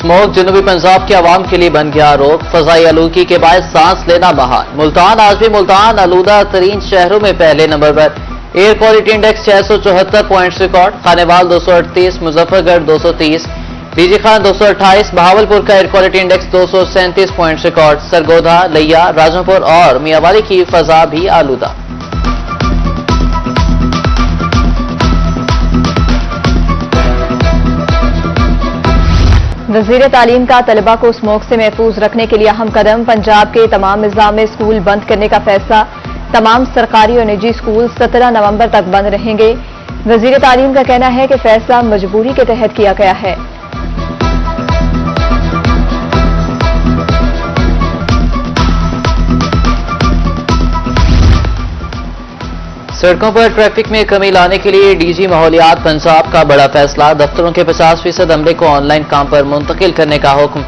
Smoke जनूबी पंजाब के अवाम के लिए बन गया रोग। फजाई आलूगी के बायस सांस लेना महान। मुल्तान आज भी मुल्तान आलूदा तरीन शहरों में पहले नंबर पर। Air quality index 674 points record. Khanewal 238, Muzaffargarh 230, DG Khan 228, Bahawalpur का air quality index 237 points record. Sargodha, Layyah, Rajanpur और मियावाली की फजा भी आलूदा। वज़ीर तालीम का तलबा को स्मोक से महफूज रखने के लिए अहम कदम। पंजाब के तमाम निज़ामी स्कूल बंद करने का फैसला। तमाम सरकारी और निजी स्कूल 17 नवंबर तक बंद रहेंगे। वज़ीर तालीम का कहना है कि फैसला मजबूरी के तहत किया गया है। सड़कों पर ट्रैफिक में कमी लाने के लिए डीजी माहौलियात पंजाब का बड़ा फैसला। दफ्तरों के 50% अमले को ऑनलाइन काम पर मुंतकिल करने का हुक्म।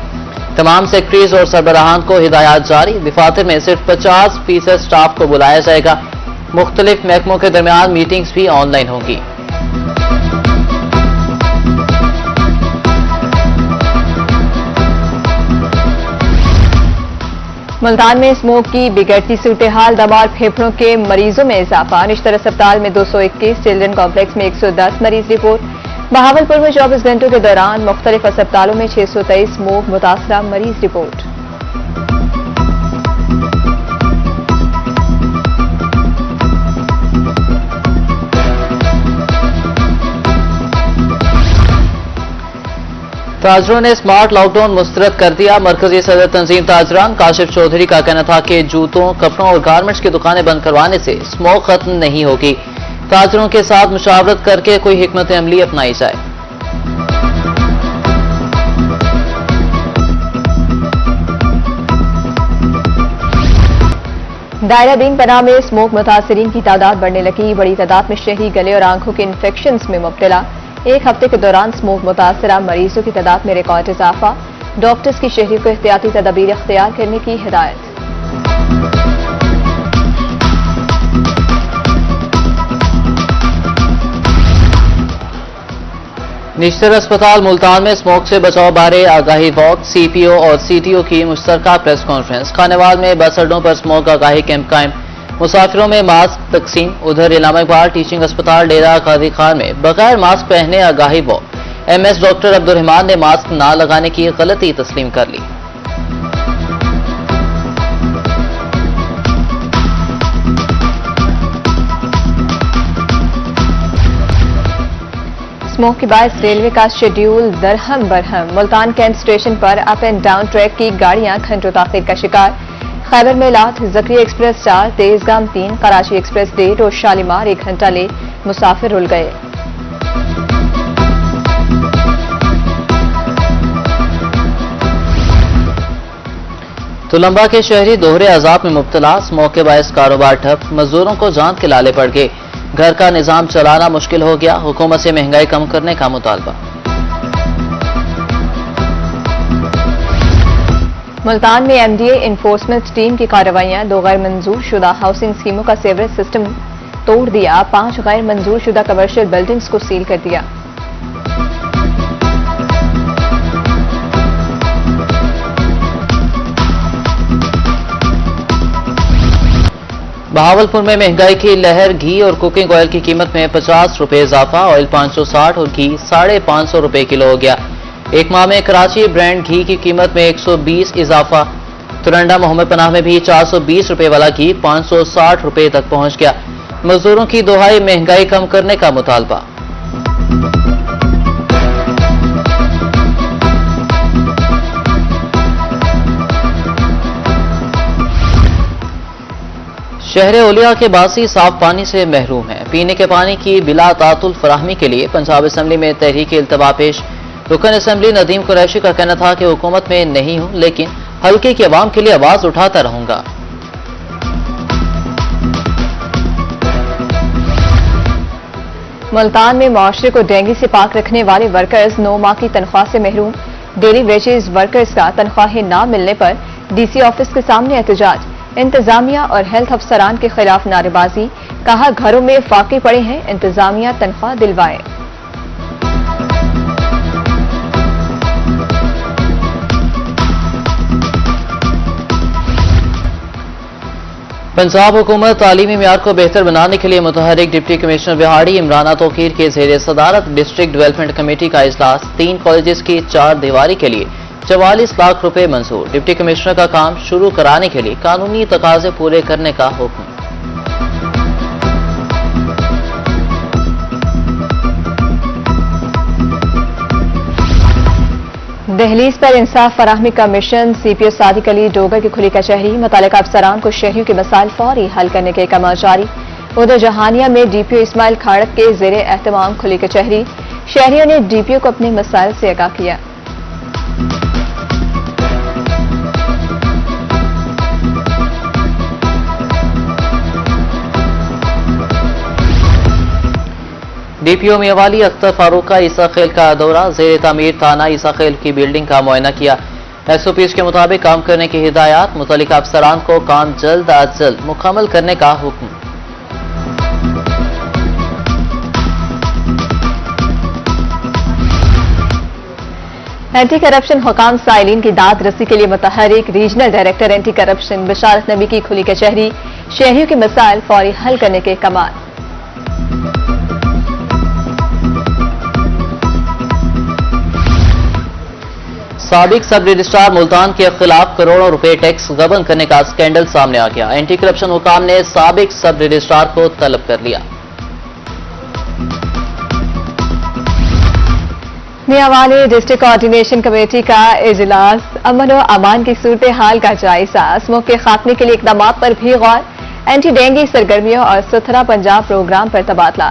तमाम सेक्रेटरीज और सरबराहान को हिदायत जारी। दफातर में सिर्फ 50% स्टाफ को बुलाया जाएगा। मुख्तलिफ महकमों के दरमियान मीटिंग्स भी ऑनलाइन होंगी। मुल्तान में स्मोक की बिगड़ती सूरत हाल। दमा और फेफड़ों के मरीजों में इजाफा। निश्तर अस्पताल में 221, चिल्ड्रन कॉम्प्लेक्स में 110 मरीज रिपोर्ट। बहावलपुर में 24 घंटों के दौरान मुख्तलिफ अस्पतालों में 623 स्मोक मुतासरा मरीज रिपोर्ट। ताजरों ने स्मार्ट लॉकडाउन मुस्तरद कर दिया। मरकजी सदर तंजीम ताजरान काशिफ चौधरी का कहना था कि जूतों, कपड़ों और गारमेंट्स की दुकानें बंद करवाने से स्मोक खत्म नहीं होगी। ताजरों के साथ मुशावरत करके कोई हिकमत अमली अपनाई जाए। दायरा दिन पनाह में स्मोक मुतासरीन की तादाद बढ़ने लगी। बड़ी तादाद में शहरी, गले और आंखों के इन्फेक्शन में मुब्तला। एक हफ्ते के दौरान स्मोक मुतासरा मरीजों की तादाद में रिकॉर्ड इजाफा। डॉक्टर्स की शहरियों को एहतियाती तदाबीर इख्तियार करने की हिदायत। निश्तर अस्पताल मुल्तान में स्मोक से बचाव बारे आगाही वॉक। सीपीओ और सीटीओ की मुश्तरका प्रेस कॉन्फ्रेंस। खानेवाल में बस अड्डों पर स्मोक आगाही कैंप कायम। मुसाफिरों में मास्क तकसीम। उधर इलामा इकबाल टीचिंग अस्पताल डेरा कादी खान में बगैर मास्क पहने आगाही वॉक। एमएस डॉक्टर अब्दुर्रहमान ने मास्क ना लगाने की गलती तस्लीम कर ली। स्मोक के बाद रेलवे का schedule दरहम Barham. Multan cantt station पर अप एंड डाउन ट्रैक की गाड़ियां घंटों ताखिर का शिकार। खैबर मेलात, जकरिया एक्सप्रेस 4, तेजगाम 3, कराची एक्सप्रेस 1.5 और शालीमार 1 घंटा ले मुसाफिर रुल गए। तुलंबा के शहरी दोहरे अजाब में मुब्तला। स्मोक के बायस कारोबार ठप। मजदूरों को जान के लाले पड़ गए। घर का निजाम चलाना मुश्किल हो गया। हुकूमत से महंगाई कम करने का मुतालबा। मुल्तान में एमडीए इन्फोर्समेंट टीम की कार्रवाइयां। 2 गैर मंजूर शुदा हाउसिंग स्कीमों का सीवरेज सिस्टम तोड़ दिया। 5 गैर मंजूर शुदा कमर्शियल बिल्डिंग्स को सील कर दिया। बहावलपुर में महंगाई की लहर। घी और कुकिंग ऑयल की कीमत में 50 रुपए इजाफा। ऑयल 560 और घी 550 रुपए किलो हो गया। एक माह में कराची ब्रांड घी की कीमत में 120 इजाफा। तुरंडा मोहम्मद पनाह में भी 420 रुपए वाला घी 560 रुपए तक पहुंच गया। मजदूरों की दोहाई महंगाई कम करने का मुतालबा। शहर ओलिया के बासी साफ पानी से महरूम है। पीने के पानी की बिला तातुल फराहमी के लिए पंजाब असम्बली में तहरीक इल्तवा पेश। रुकन असम्बली नदीम कुरैशी का कहना था कि हुकूमत में नहीं हूं, लेकिन हल्के की आवाम के लिए आवाज उठाता रहूंगा। मुल्तान में मुआशरे को डेंगू से पाक रखने वाले वर्कर्स 9 माह की तनख्वाह से महरूम। डेली वेजेस वर्कर्स का तनख्वाहें न मिलने पर डीसी ऑफिस के सामने एहतजाज। इंतजामिया और हेल्थ अफसरान के खिलाफ नारेबाजी। कहा घरों में फाके पड़े हैं, इंतजामिया तनख्वाह दिलवाए। पंजाब हुकूमत तालीमी म्यार को बेहतर बनाने के लिए मुतहरिक डिप्टी कमिश्नर बिहाड़ी इमराना तौकीर के जेर सदारत डिस्ट्रिक्ट डेवलपमेंट कमेटी का इजलास 3 कॉलेजेस की 4 दीवारी के लिए 44 लाख रुपए मंजूर। डिप्टी कमिश्नर का काम शुरू कराने के लिए कानूनी तकाजे पूरे करने का हुक्म। दहलीज पर इंसाफ फराहमी का मिशन CPO सादिक अली डोगर की खुली कचहरी। मुतालिका अफसरान को शहरियों के मसाइल फौरी हल करने के अहकाम जारी। उधर जहानिया में DPO इस्माइल खाड़क के जेर एहतमाम खुली कचहरी। शहरियों ने DPO को अपने मसाइल से आगाह किया। DPO मियावाली अख्तर फारूक का ईसा खेल का दौरा। जेर तामीर थाना ईसा खेल की बिल्डिंग का मुआयना किया। SOPs के मुताबिक काम करने की हिदायत। मुतल्लिका अफसरान को काम जल्द अज जल्द मुकम्मल करने का हुक्म। एंटी करप्शन हुकाम साइलिन की दाद रसी के लिए मुतहरिक रीजनल डायरेक्टर एंटी करप्शन बशारत नबी की खुली कचहरी। शहरियों के मसाइल फौरी हल करने के कमाल। साबिक सब रजिस्ट्रार मुल्तान के खिलाफ करोड़ों रुपए टैक्स गबन करने का स्कैंडल सामने आ गया। एंटी करप्शन हुकाम ने साबिक सब रजिस्ट्रार को तलब कर लिया। मियावाली डिस्ट्रिक्ट कोऑर्डिनेशन कमेटी का इजलास। अमन व अमान की सूरत हाल का जायजा। स्मोक के खात्मे के लिए इकदाम पर भी गौर। एंटी डेंगू सरगर्मियों और सुथरा पंजाब प्रोग्राम पर तबादला।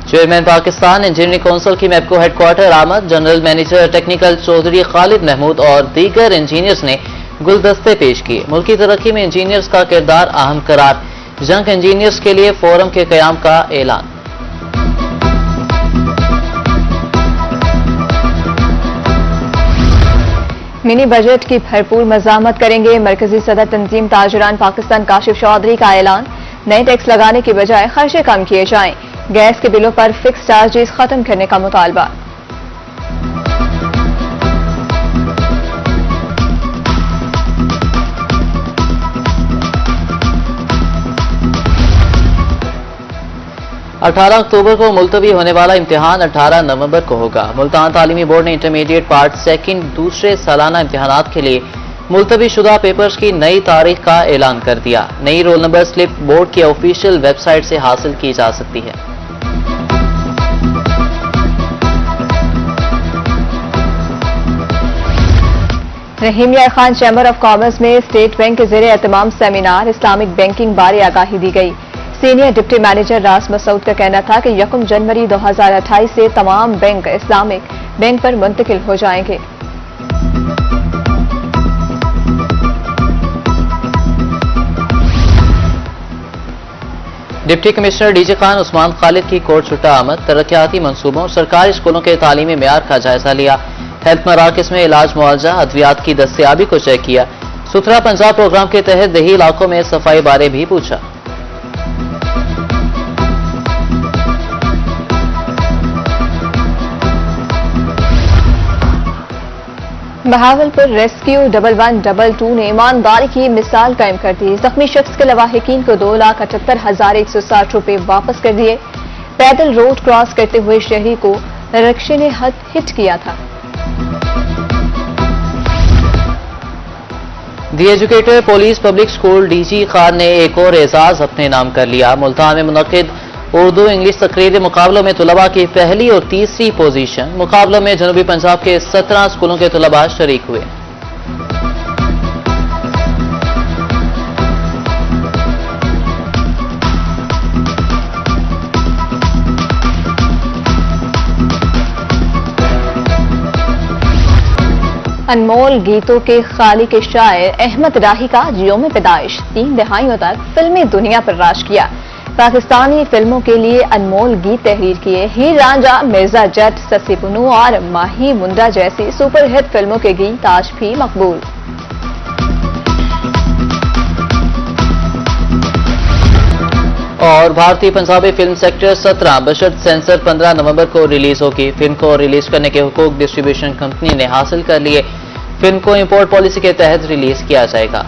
चेयरमैन पाकिस्तान इंजीनियरिंग काउंसिल की मैपको हेडक्वार्टर आमद। General manager technical Chaudhry Khalid Mahmood और दीगर इंजीनियर्स ने गुलदस्ते पेश किए। मुल्की तरक्की में इंजीनियर्स का किरदार अहम करार। जंग इंजीनियर्स के लिए फोरम के कयाम का ऐलान। मिनी बजट की भरपूर मजामत करेंगे। मरकजी सदर तंजीम ताजरान पाकिस्तान काशिफ चौधरी का ऐलान। नए टैक्स लगाने की बजाय खर्चे कम किए जाएं। गैस के बिलों पर फिक्स चार्जेस खत्म करने का मुतालबा। अठारह अक्टूबर को मुलतवी होने वाला इम्तिहान 18 नवंबर को होगा। मुल्तान तालीमी बोर्ड ने इंटरमीडिएट पार्ट सेकंड दूसरे सालाना इम्तिहानात के लिए मुलतवी शुदा पेपर्स की नई तारीख का ऐलान कर दिया। नई रोल नंबर स्लिप बोर्ड की ऑफिशियल वेबसाइट से हासिल की जा सकती है। रहीम यार खान चैम्बर ऑफ कॉमर्स में स्टेट बैंक के जेरे एहतमाम सेमिनार। इस्लामिक बैंकिंग बारे आगाही दी गई। सीनियर डिप्टी मैनेजर रास मसूद का कहना था कि 1 जनवरी 2028 से तमाम बैंक इस्लामिक बैंक पर मुंतकिल हो जाएंगे। Deputy commissioner DG Khan Usman Khalid की कोर्ट छुट्टा आमद। तरक्याती मंसूबों सरकारी स्कूलों के तालीमी मेयार का जायजा लिया। हेल्थ मराकज में इलाज मुआवजा अद्वियात की दस्तयाबी को चेक किया। सुथरा पंजाब प्रोग्राम के तहत दही इलाकों में सफाई बारे भी पूछा। बहावलपुर रेस्क्यू 1122 ने ईमानदारी की मिसाल कायम कर दी। जख्मी शख्स के लवाहिकीन को 2,78,160 रुपए वापस कर दिए। पैदल रोड क्रॉस करते हुए शहरी को रिक्शे ने हिट किया था। The educator police public school DG Khan ने एक और एजाज अपने नाम कर लिया। मुल्तान में मुनक्किद उर्दू इंग्लिश तकरीरी मुकाबलों में तलबा की पहली और तीसरी पोजीशन। मुकाबलों में जनूबी पंजाब के 17 स्कूलों के तलबा शरीक हुए। अनमोल गीतों के खालिक के शायर अहमद राही का यौम पैदाइश 3 दहाइयों तक फिल्मी दुनिया पर राज किया। पाकिस्तानी फिल्मों के लिए अनमोल गीत तहरीर किए। हीर रांझा, मिर्जा जट, ससी पुनू और माही मुंडा जैसी सुपरहिट फिल्मों के गीत आज भी मकबूल। और और भारतीय पंजाबी फिल्म सेक्टर 17 बशर्त सेंसर 15 नवंबर को रिलीज होगी। फिल्म को रिलीज करने के हुकूक डिस्ट्रीब्यूशन कंपनी ने हासिल कर लिए। फिल्म को इंपोर्ट पॉलिसी के तहत रिलीज किया जाएगा।